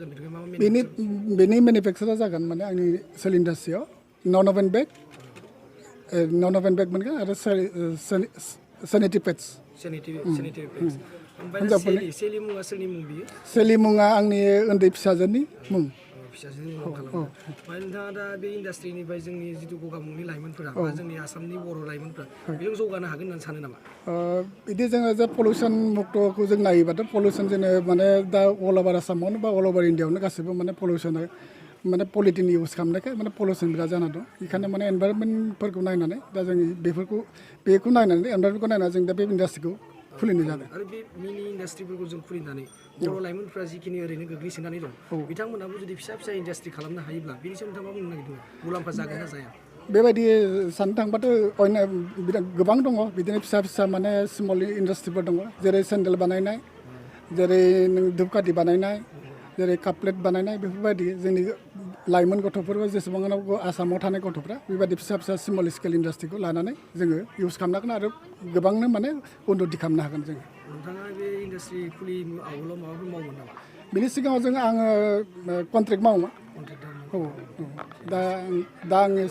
जागोन बेनिफ्राय मा मा बेनि मेनुफेक्सारा जागोन माने आंनि सेल इन्डास्ट्रियाव नन अभेन बेग मोनगोन आरो सेनिटरि पेड्स सेनिटरि पेड्स ओमफ्राय सेलि मुङा सोरनि मुं बियो सेलि मुङा आंनि उन्दै फिसाजोनि मुं फिसाजोनि मुं खालामो ओमफ्राय नोंथाङा दा बे इन्डास्ट्रिनिफ्राय जोंनि जिथु गगामुगनि लाइमोनफोरा बा जोंनि आसामनि बर' लाइमोनफोरा बेजों जौगानो हागोन होननानै सानो नामा बिदि जोङो जे पलिउसन मुक्तखौ जों नायोबाथ' पलिउसन जोङो माने दा अल अभार आसामावनो बा अल अभार इन्डियाआवनो गासैबो माने पलिउसना माने पलिटिन इउज खालामनायखाय माने पलिउसन बिराद जाना दं बेखायनो माने एनभाइरनमेन्टफोरखौ नायनानै दा जों बेखौ नायनानै एनभाइरनमेन्टखौ नायनानै जों दा बे इन्डास्ट्रिखौ खुलिनाय जादों आरो बे मिनि इन्डास्ट्रिफोरखौ जों खुलिनानै बर' लाइमोनफ्रा जिखिनि ओरैनो गोग्लैसोनानै दं बिथांमोनहाबो जुदि फिसा फिसा इन्डास्ट्रि खालामनो हायोब्ला बेनि सायाव नोंथाङा मा बुंनो नागिरदों मुलाम्फा जागोन ना जाया बेबायदि साननो थांबाथ' बिराद गोबां दङ बिदिनो फिसा फिसा माने स्मल इन्डास्ट्रिफोर दङ जेरै सेन्देल बानायनाय जेरै नों धुपकाथि बानायनाय जेरै कापलेट बानायनाय बेफोरबायदि जोंनि लाइमोन गथ'फोरबो जेसेबां आसामाव थानाय गथ'फ्रा बेबायदि फिसा फिसा स्मल स्केल इन्डास्ट्रिखौ लानानै जोङो इउज खालामनो हागोन आरो गोबांनो माने उन्नति खालामनो हागोन जोङो नोंथाङा बे इन्डास्ट्रि खुलि आवगोलाव माबाफोर मावोमोन नामा बिनि सिगाङाव आङो कन्ट्रेक्ट मावोमोन दा आङो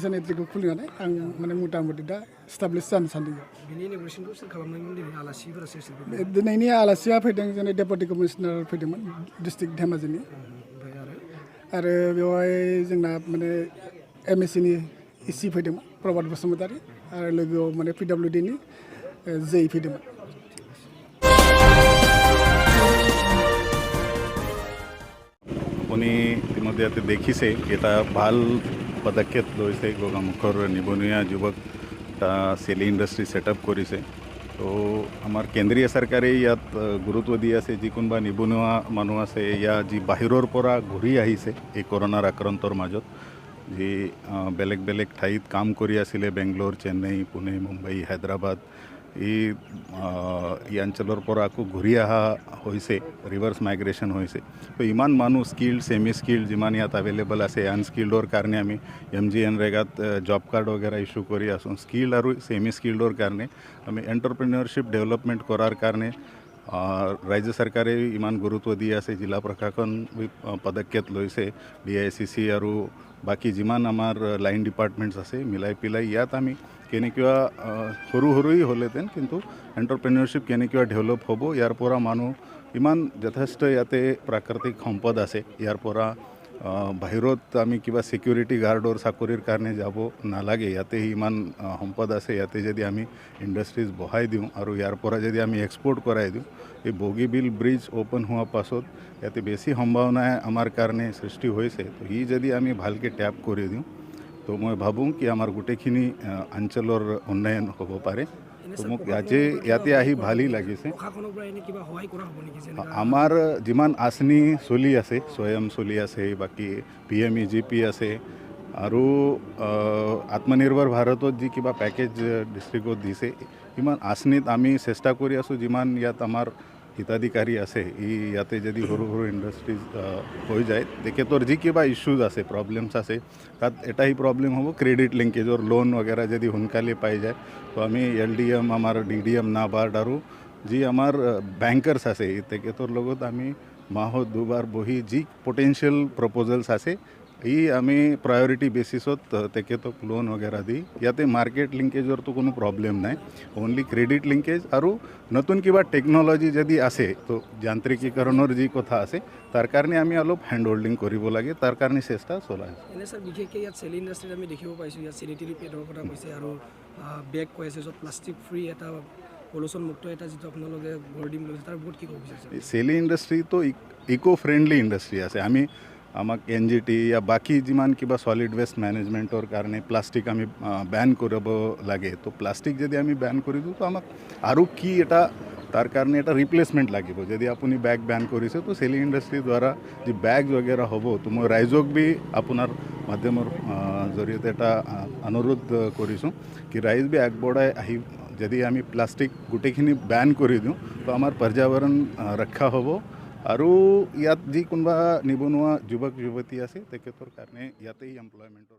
सेनिट्रिखौ खुलिनानै आं माने मथा मथि दा स्टाब्लिस जानो सानदों बिनि इन'ग्रेसनखौ सोर खालामनायमोन दिनै आलासिफोरा सोर दिनैनि आलासिया फैदों जोंनि डेपुटि कमिशनार फैदोंमोन डिस्ट्रिक्ट धेमाजिनि आरो बेवहाय जोंना माने MSCनि इसि फैदोंमोन प्रभात बसुमतारी आरो लोगोआव माने PWDनि जै फैदोंमोन আপুনি ইতিমধ্যে দেখিছে এটা ভাল পদক্ষেপ লৈছে গোগামুখৰ নিবনুৱা যুৱক এটা চেলি ইণ্ডাষ্ট্ৰি ছেটআপ কৰিছে তো আমাৰ কেন্দ্ৰীয় চৰকাৰে ইয়াত গুৰুত্ব দি আছে যি কোনোবা নিবনুৱা মানুহ আছে যি বাহিৰৰ পৰা ঘূৰি আহিছে এই কৰোণাৰ আক্ৰান্তৰ মাজত যি বেলেগ বেলেগ ঠাইত কাম কৰি আছিলে বেংগলোৰ চেন্নাই পুনে মুম্বাই হায়দৰাবাদ এই অঞ্চলৰ পৰা আকৌ ঘূৰি অহা হৈছে ৰিভাৰ্ছ মাইগ্ৰেশ্যন হৈছে তো ইমান মানুহ স্কিল্ড ছেমি স্কিল্ড যিমান ইয়াত এভেইলেবল আছে আনস্কিল্ডৰ কাৰণে আমি MGNৰেগাত জব কাৰ্ড वगैरह ইছ্যু কৰি আছোঁ স্কিল্ড আৰু ছেমি স্কিল্ডৰ কাৰণে আমি এণ্টাৰপ্ৰেনিয়ৰশ্বিপ ডেভেলপমেণ্ট কৰাৰ কাৰণে ৰাজ্য চৰকাৰে ইমান গুৰুত্ব দি আছে জিলা প্ৰশাসন পদক্ষেপ লৈছে DICC আৰু বাকী যিমান আমাৰ লাইন ডিপাৰ্টমেণ্টছ আছে মিলাই পেলাই ইয়াত আমি কেনেকুৱা সৰু সৰুই হ'লেহেঁতেন কিন্তু এণ্টাৰপ্ৰেনিয়ৰশ্বিপ কেনেকুৱা ডেভেলপ হ'ব ইয়াৰ পৰা মানুহ ইমান যথেষ্ট ইয়াতে প্ৰাকৃতিক সম্পদ আছে ইয়াৰ পৰা বাহিৰত আমি কিবা ছিকিউৰিটি গাৰ্ডৰ চাকৰিৰ কাৰণে যাব নালাগে ইয়াতে ইমান সম্পদ আছে ইয়াতে যদি আমি ইণ্ডাষ্ট্ৰিজ বহাই দিওঁ আৰু ইয়াৰ পৰা যদি আমি এক্সপৰ্ট কৰাই দিওঁ এই বগীবিল ব্ৰিজ অ'পন হোৱাৰ পাছত ইয়াতে বেছি সম্ভাৱনা আমাৰ কাৰণে সৃষ্টি হৈছে তো যদি আমি ভালকৈ টেপ কৰি দিওঁ তো মই ভাবোঁ কি আমাৰ গোটেইখিনি অঞ্চলৰ উন্নয়ন হ'ব পাৰে তো মোক ইয়াতে আহি ভালেই লাগিছে আমাৰ যিমান আঁচনি চলি আছে স্বয়ং চলি আছে বাকী PMEGP আছে আৰু আত্মনিৰ্ভৰ ভাৰতত যি কিবা পেকেজ ডিষ্ট্ৰিক্টত দিছে ইমান আঁচনিত আমি চেষ্টা কৰি আছোঁ যিমান ইয়াত আমাৰ হিতাধিকাৰী আছে ইয়াতে যদি সৰু সৰু ইণ্ডাষ্ট্ৰিজ হৈ যায় তেখেতৰ যি কিবা ইছ্যুজ আছে প্ৰব্লেমছ আছে তাত এটাই প্ৰব্লেম হ'ব ক্ৰেডিট লিংকেজৰ লোন वगैरह যদি সোনকালে পাই যায় তো আমি LDM আমাৰ DDM নাবাৰ্ড আৰু যি আমাৰ বেংকাৰ্ছ আছে তেখেতৰ লগত আমি মাহত দুবাৰ বহি যি পটেনচিয়েল প্ৰপ'জেলছ আছে আমি প্ৰায়ৰিটি বেচিছত তেখেতক লোন वगैरह দি ইয়াতে মাৰ্কেট লিংকেজৰতো কোনো প্ৰব্লেম নাই অনলি ক্ৰেডিট লিংকেজ আৰু নতুন কিবা টেকন'লজি যদি আছে তো যান্ত্ৰিকীকৰণৰ যি কথা আছে তাৰ কাৰণে আমি অলপ হেণ্ড হোল্ডিং কৰিব লাগে তাৰ কাৰণে চেষ্টা চলাই আছোঁ এনে স্যাৰ বিশেষকৈ ইয়াত চেলি ইণ্ডাষ্ট্ৰিত আমি দেখিব পাইছোঁ ইয়াত চেনিটেৰী পেডৰ কথা কৈছে আৰু বেগ কৈ আছে য'ত প্লাষ্টিক ফ্ৰী এটা পলিউশ্যন মুক্ত এটা যিটো আপোনালোকে গঢ় দিম লৈছে তাৰ বহুত কি ক'ব বিচাৰিছে চেলি ইণ্ডাষ্ট্ৰিটো ইক' ফ্ৰেণ্ডলি ইণ্ডাষ্ট্ৰি আছে আমি আমাক NGT या বাকী যিমান কিবা সলিড ওয়েস্ট মেনেজমেণ্টৰ কাৰণে প্লাষ্টিক আমি বেন কৰিব লাগে তো প্লাষ্টিক যদি আমি বেন কৰি দিওঁ তো আমাক আৰু কি এটা তাৰ কাৰণে এটা ৰিপ্লেচমেণ্ট লাগিব যদি আপুনি বেগ বেন কৰিছে তো চেলি ইণ্ডাষ্ট্ৰি দ্বাৰা যি বেগ वगैरह হ'ব তো মই ৰাইজক বি আপোনাৰ মাধ্যমৰ জৰিয়তে এটা অনুৰোধ কৰিছোঁ কি ৰাইজ বি আগবঢ়াই আহি যদি আমি প্লাষ্টিক গোটেইখিনি বেন কৰি দিওঁ তো আমাৰ পৰ্যাৱৰণ ৰক্ষা হ'ব আৰু ইয়াত যি কোনোবা নিবনুৱা যুৱক যুৱতী আছে তেখেতৰ কাৰণে ইয়াতেই এমপ্লয়মেণ্টৰ